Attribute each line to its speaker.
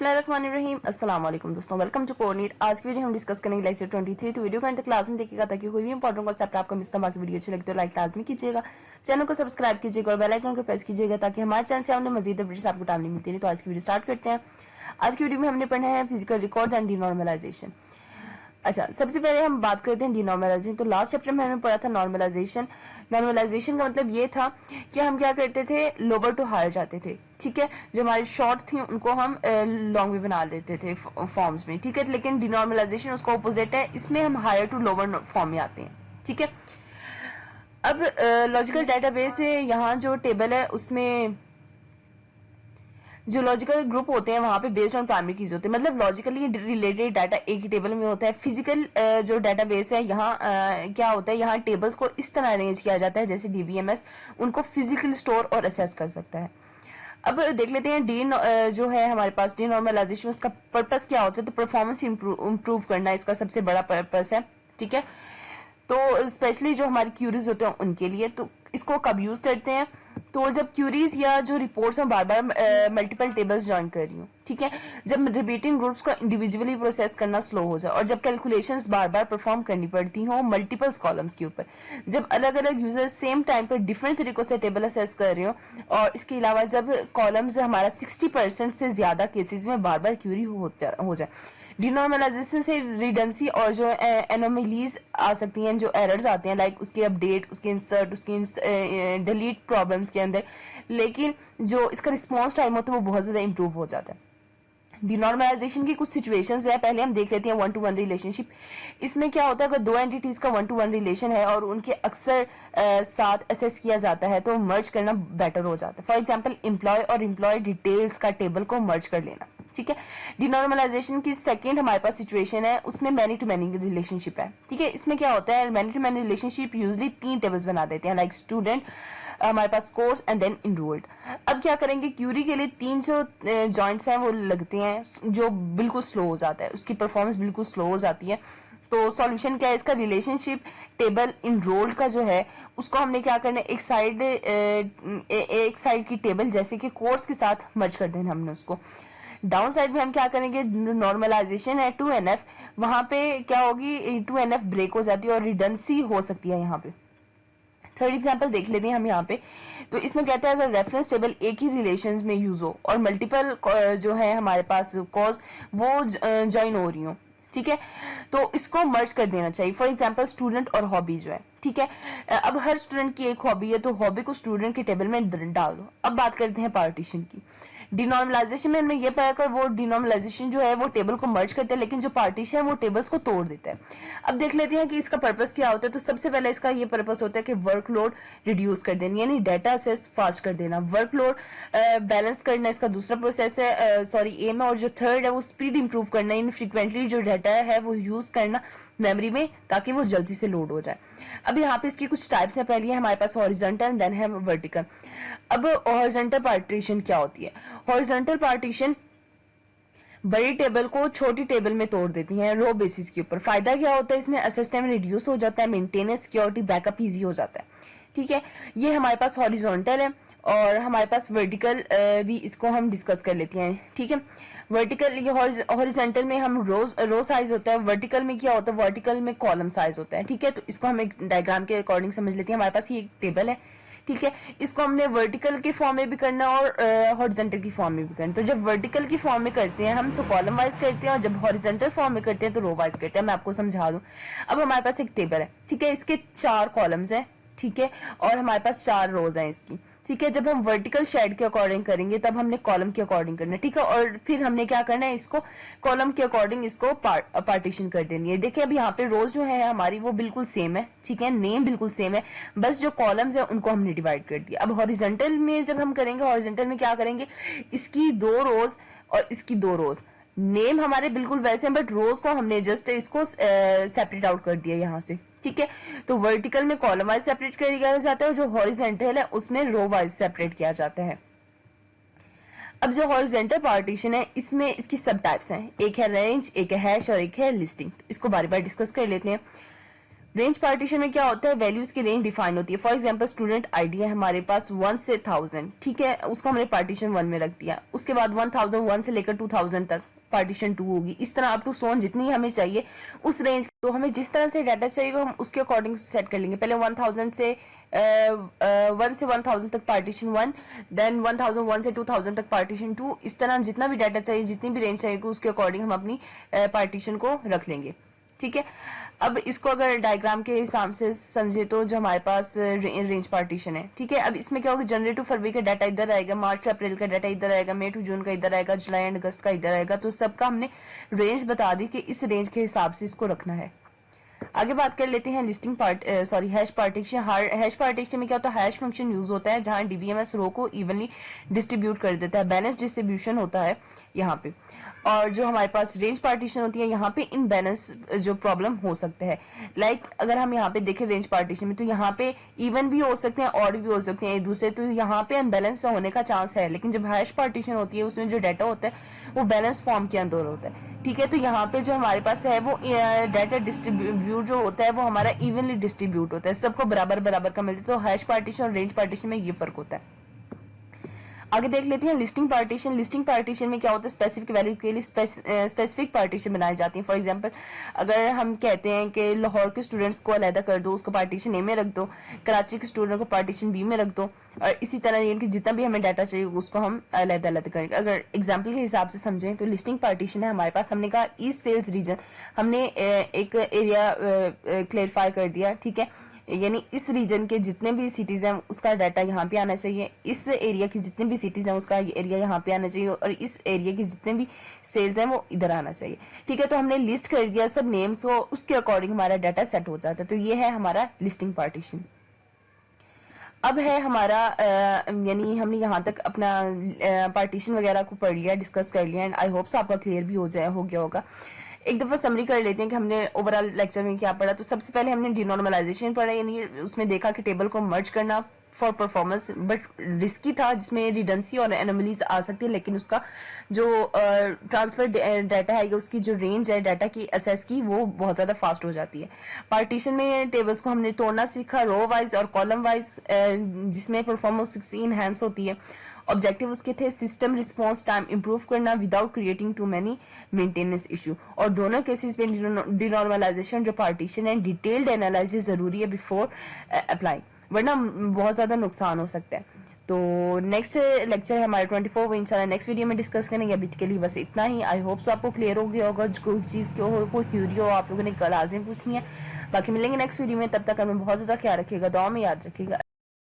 Speaker 1: बिस्मिल्लाहिर्रहमानिर्रहीम। अस्सलाम वालेकुम दोस्तों, वेलकम टू कोर्निट। आज की वीडियो हम डिस्कस करेंगे लेक्चर 23। तो वीडियो को अंत तक क्लास में देखिएगा ताकि कोई भी इंपॉर्टेंट कॉन्सेप्ट आपको मिस ना। बाकी वीडियो अच्छी लगती है तो लाइक लाजमी कीजिएगा, चैनल को सब्सक्राइब कीजिएगा और बेल आइकन को प्रेस कीजिएगा ताकि हमारे चैनल से आपने मजीद अपडेट्स आपको टाइमली मिलती है। तो आज की वीडियो स्टार्ट करते हैं। आज की वीडियो में हमने पढ़ना है फिजिकल रिकॉर्ड एंड डिनॉर्मलाइजेशन। अच्छा, सबसे पहले हम बात करते हैं डिनॉर्मलाइजेशन। तो लास्ट चैप्टर में हमने पढ़ा था नॉर्मलाइजेशन। नॉर्मलाइजेशन का मतलब ये था कि हम क्या करते थे, लोअर टू हायर जाते थे। ठीक है, जो हमारी शॉर्ट थी उनको हम लॉन्ग भी बना देते थे फॉर्म्स में। ठीक है, लेकिन डिनॉर्मलाइजेशन उसका ऑपोजिट है, इसमें हम हायर टू लोअर फॉर्म में आते हैं। ठीक है, अब लॉजिकल डेटाबेस है, यहाँ जो टेबल है उसमें जो लॉजिकल ग्रुप होते हैं वहां पे बेस्ड ऑन प्राइमरी कीज होते हैं, मतलब लॉजिकली रिलेटेड डाटा एक ही टेबल में होता है। फिजिकल जो डाटाबेस है यहाँ क्या होता है, यहाँ टेबल्स को इस तरह अरेंज किया जाता है जैसे डीबीएमएस उनको फिजिकली स्टोर और असेस कर सकता है। अब देख लेते हैं डी जो है हमारे पास डिनॉर्मलाइजेशन, उसका पर्पस क्या होता है। तो परफॉर्मेंस इंप्रूव करना इसका सबसे बड़ा पर्पस है। ठीक है, तो स्पेशली जो हमारे क्यूरीज होते हैं उनके लिए। तो इसको कब यूज करते हैं, तो जब क्यूरीज या जो रिपोर्ट्स में बार बार मल्टीपल टेबल्स ज्वाइन कर रही हूँ। ठीक है, जब रिपीटिंग ग्रुप्स को इंडिविजुअली प्रोसेस करना स्लो हो जाए और जब कैलकुलेशंस बार बार परफॉर्म करनी पड़ती हो मल्टीपल्स कॉलम्स के ऊपर, जब अलग अलग यूजर्स सेम टाइम पर डिफरेंट तरीकों से टेबल असेस कर रहे हो, और इसके अलावा जब कॉलम्स हमारा 60% से ज्यादा केसेस में बार बार क्यूरी हो जाए। डिनॉर्मलाइजेशन से रिडेंसी और जो एनोमलीज आ सकती हैं, जो एरर्स आते हैं, लाइक उसके अपडेट, उसके इंसर्ट, उसके डिलीट प्रॉब्लम्स के अंदर, लेकिन जो इसका रिस्पॉन्स टाइम होता है वो बहुत ज्यादा इंप्रूव हो जाता है। डिनॉर्मलाइजेशन की कुछ सिचुएशंस है, पहले हम देख लेते हैं 1 to 1 रिलेशनशिप। इसमें क्या होता है, अगर दो एंटिटीज का 1 to 1 रिलेशन है और उनके अक्सर साथ असेस किया जाता है तो मर्ज करना बेटर हो जाता है। फॉर एग्जांपल एम्प्लॉय और एम्प्लॉय डिटेल्स का टेबल को मर्ज कर लेना। ठीक है, डिनॉर्मलाइजेशन की सेकंड हमारे पास सिचुएशन है, उसमें मैनी टू मैनी रिलेशनशिप है। ठीक है, इसमें क्या होता है, many to many relationship usually 3 tables बना देते हैं, लाइक स्टूडेंट, हमारे पास कोर्स एंड देन इनरोल्ड। अब क्या करेंगे, क्यूरी के लिए 3 जो जॉइंट्स हैं वो लगते हैं जो बिल्कुल स्लो हो जाता है, उसकी परफॉर्मेंस बिल्कुल स्लो हो जाती है। तो सॉल्यूशन क्या है इसका, रिलेशनशिप टेबल इनरोल्ड का जो है उसको हमने क्या करना है, एक साइड की टेबल जैसे कि कोर्स के साथ मर्ज कर देना हमने उसको। डाउन साइड में हम क्या करेंगे, नॉर्मलाइजेशन है 2NF, वहां पे क्या होगी, 2NF ब्रेक हो जाती है और रिडेंसी हो सकती है यहाँ पे। थर्ड एग्जांपल देख लेते हैं हम यहाँ पे। तो इसमें कहता है अगर रेफरेंस टेबल एक ही रिलेशंस में यूज हो और मल्टीपल जो है हमारे पास कॉज वो ज्वाइन हो रही हो, ठीक है, तो इसको मर्ज कर देना चाहिए। फॉर एग्जांपल स्टूडेंट और हॉबी जो है, ठीक है, अब हर स्टूडेंट की एक हॉबी है तो हॉबी को स्टूडेंट के टेबल में डाल दो। अब बात करते हैं पार्टीशन की। डिनॉर्मलाइजेशन में हमने ये पढ़ा कि वो डिनॉर्मलाइजेशन जो है वो टेबल को मर्ज करता है, लेकिन जो पार्टीशन है वो टेबल्स को तोड़ देता है। अब देख लेते हैं कि इसका पर्पस क्या होता है। तो सबसे पहले इसका ये पर्पस होता है कि वर्कलोड रिड्यूस कर देना, यानी डाटा असेस फास्ट कर देना। वर्कलोड बैलेंस करना इसका दूसरा प्रोसेस है, सॉरी एम है। और जो थर्ड है वो स्पीड इंप्रूव करना, यानी फ्रिक्वेंटली जो डाटा है वो यूज करना मेमोरी में ताकि वो जल्दी से लोड हो जाए। अब यहाँ पे इसकी कुछ टाइप्स है, पहली है हमारे पास हॉरिजॉन्टल, देन है वर्टिकल। अब हॉरिजॉन्टल पार्टीशन क्या होती है, हॉरिजॉन्टल पार्टीशन बड़ी टेबल को छोटी टेबल में तोड़ देती है रो बेसिस के ऊपर। फायदा क्या होता है, इसमें असेस टाइम रिड्यूस हो जाता है, मेंटेनेंस, सिक्योरिटी, बैकअप इजी हो जाता है। ठीक है, ये हमारे पास हॉरिजॉन्टल है। और हमारे पास वर्टिकल भी इसको हम डिस्कस कर लेते हैं। ठीक है, वर्टिकल, ये हॉरिजॉन्टल में हम रो साइज होता है, वर्टिकल में क्या होता है, वर्टिकल में कॉलम साइज होता है। ठीक है, तो इसको हम एक डायग्राम के अकॉर्डिंग समझ लेते हैं। हमारे पास ये एक टेबल है, ठीक है, इसको हमने वर्टिकल के फॉर्म में भी करना और हॉरिजॉन्टल की फॉर्म में भी करना। तो जब वर्टिकल की फॉर्म में करते हैं हम तो कॉलम वाइज करते हैं, और जब हॉरिजॉन्टल फॉर्म में करते हैं तो रो वाइज करते हैं। मैं आपको समझा दूं। अब हमारे पास एक टेबल है, ठीक है, इसके 4 कॉलम्स हैं, ठीक है, और हमारे पास 4 रोज हैं इसकी। ठीक है, जब हम वर्टिकल शेड के अकॉर्डिंग करेंगे तब हमने कॉलम के अकॉर्डिंग करना है। ठीक है, और फिर हमने क्या करना है, इसको कॉलम के अकॉर्डिंग इसको पार्टीशन कर देनी है। देखिए अब यहाँ पे रोज जो है हमारी वो बिल्कुल सेम है, ठीक है, नेम बिल्कुल सेम है, बस जो कॉलम्स है उनको हमने डिवाइड कर दिया। अब हॉरिजॉन्टल में जब हम करेंगे, हॉरिजॉन्टल में क्या करेंगे, इसकी 2 रोज और इसकी 2 रोज, नेम हमारे बिल्कुल वैसे हैं, बट रोज को हमने जस्ट इसको सेपरेट आउट कर दिया यहाँ से। ठीक है, तो वर्टिकल में कॉलम वाइज सेपरेट किया जाता है और जो हॉरिजॉन्टल है उसमें रो वाइज सेपरेट किया जाता है। अब जो हॉरिजॉन्टल पार्टीशन है इसमें इसकी सब टाइप्स हैं, एक है रेंज, एक है हैश और एक है लिस्टिंग। इसको बारी बारी डिस्कस कर लेते हैं। रेंज पार्टीशन में क्या होता है, वैल्यूज की रेंज डिफाइन होती है. फॉर एग्जांपल स्टूडेंट आईडी है हमारे पास 1 से 1000, ठीक है, उसको हमने पार्टीशन 1 में रख दिया. उसके बाद 1001 से लेकर 2000 तक पार्टीशन 2 होगी. इस तरह अप टू सोन जितनी हमें चाहिए उस रेंज, तो हमें जिस तरह से डाटा चाहिए हम उसके अकॉर्डिंग सेट कर लेंगे. पहले 1000 से 1 से 1000 तक पार्टीशन 1, देन 1001 से 2000 तक पार्टीशन 2. इस तरह जितना भी डाटा चाहिए, जितनी भी रेंज चाहिए उसके अकॉर्डिंग हम अपनी पार्टीशन को रख लेंगे. ठीक है, अब इसको अगर डायग्राम के हिसाब से समझे तो जो हमारे पास रेंज पार्टीशन है, ठीक है. अब इसमें क्या होगा, जनवरी टू फरवरी का डाटा इधर आएगा, मार्च टू अप्रैल का डाटा इधर आएगा, मई टू जून का इधर आएगा, जुलाई एंड अगस्त का इधर आएगा. तो सबका हमने रेंज बता दी कि इस रेंज के हिसाब से इसको रखना है. आगे बात कर लेते हैं listing hash partition. Hash partition में क्या होता है, हैश फंक्शन यूज होता है जहां डीबीएमएस रो को इवनली डिस्ट्रीब्यूट कर देता है. बैलेंस डिस्ट्रीब्यूशन होता है यहाँ पे. और जो हमारे पास रेंज पार्टीशन होती है यहाँ पे इनबैलेंस जो प्रॉब्लम हो सकते हैं. लाइक अगर हम यहाँ पे देखें रेंज पार्टीशन में, तो यहाँ पे इवन भी हो सकते हैं, ऑड भी हो सकते हैं एक दूसरे. तो यहाँ पे अनबैलेंस होने का चांस है. लेकिन जब हैश पार्टीशन होती है उसमें जो डाटा होता है वो बैलेंस फॉर्म के अंदर होता है. ठीक है, तो यहाँ पे जो हमारे पास है वो डाटा डिस्ट्रीब्यूट जो होता है वो हमारा इवनली डिस्ट्रीब्यूट होता है, सबको बराबर बराबर का मिलता है. तो हैश पार्टीशन और रेंज पार्टीशन में ये फर्क होता है. आगे देख लेते हैं लिस्टिंग पार्टीशन. लिस्टिंग पार्टीशन में क्या होता है, स्पेसिफिक वैल्यू के लिए स्पेसिफिक पार्टीशन बनाई जाती है. फॉर एग्जांपल अगर हम कहते हैं कि लाहौर के स्टूडेंट्स को अलहदा कर दो, उसको पार्टीशन ए में रख दो, कराची के स्टूडेंट को पार्टीशन बी में रख दो, और इसी तरह यानी जितना भी हमें डाटा चाहिए उसको हम अलहदा अलहदा करेंगे. अगर एग्जाम्पल के हिसाब से समझें तो लिस्टिंग पार्टीशन है हमारे पास. हमने कहा ईस्ट सेल्स रीजन, हमने एक एरिया क्लेरिफाई कर दिया, ठीक है, यानी इस रीजन के जितने भी सिटीज हैं उसका डाटा यहाँ पे आना चाहिए, इस एरिया की जितने भी सिटीज हैं उसका एरिया यहाँ पे आना चाहिए, और इस एरिया की जितने भी सेल्स हैं वो इधर आना चाहिए. ठीक है, तो हमने लिस्ट कर दिया सब नेम्स को, उसके अकॉर्डिंग हमारा डाटा सेट हो जाता है. तो ये है हमारा लिस्टिंग पार्टीशन. अब है हमारा यानी हमने यहाँ तक अपना पार्टीशन वगैरह को पढ़ लिया, डिस्कस कर लिया, एंड आई होप सो आपका क्लियर भी हो गया होगा. एक दफा समरी कर लेते हैं कि हमने ओवरऑल लेक्चर में क्या पढ़ा. तो सबसे पहले हमने डिनॉर्मलाइजेशन पढ़ा, यानी उसमें देखा कि टेबल को मर्ज करना फॉर परफॉर्मेंस बट रिस्की था, जिसमें रिडेंसी और एनोमलीज आ सकती है, लेकिन उसका जो ट्रांसफर डाटा है, उसकी जो रेंज है डाटा की असेस की, वो बहुत ज्यादा फास्ट हो जाती है. पार्टीशन में टेबल्स को हमने तोड़ना सीखा, रो वाइज और कॉलम वाइज, जिसमें परफॉर्मेंस इनहैंस होती है. ऑब्जेक्टिव उसके थे सिस्टम रिस्पॉन्स टाइम इंप्रूव करना without creating too many maintenance issue. और दोनों केसेस में डिनॉर्मलाइजेशन जो पार्टीशन है डिटेल्ड एनालिसिस जरूरी है बिफोर अप्लाई, वरना बहुत ज्यादा नुकसान हो सकता है. तो नेक्स्ट लेक्चर है हमारे 24, वो इंशाल्लाह नेक्स्ट वीडियो में डिस्कस करेंगे. अभी के लिए बस इतना ही. आई होप सो आपको क्लियर हो गया होगा. कोई चीज़ क्यों हो, कोई क्यूरी हो, आप लोगों ने कल लाजिम पूछनी है. बाकी मिलेंगे नेक्स्ट वीडियो में. तब तक हमें बहुत ज्यादा ख्याल रखिएगा, दुआ में याद रखिएगा.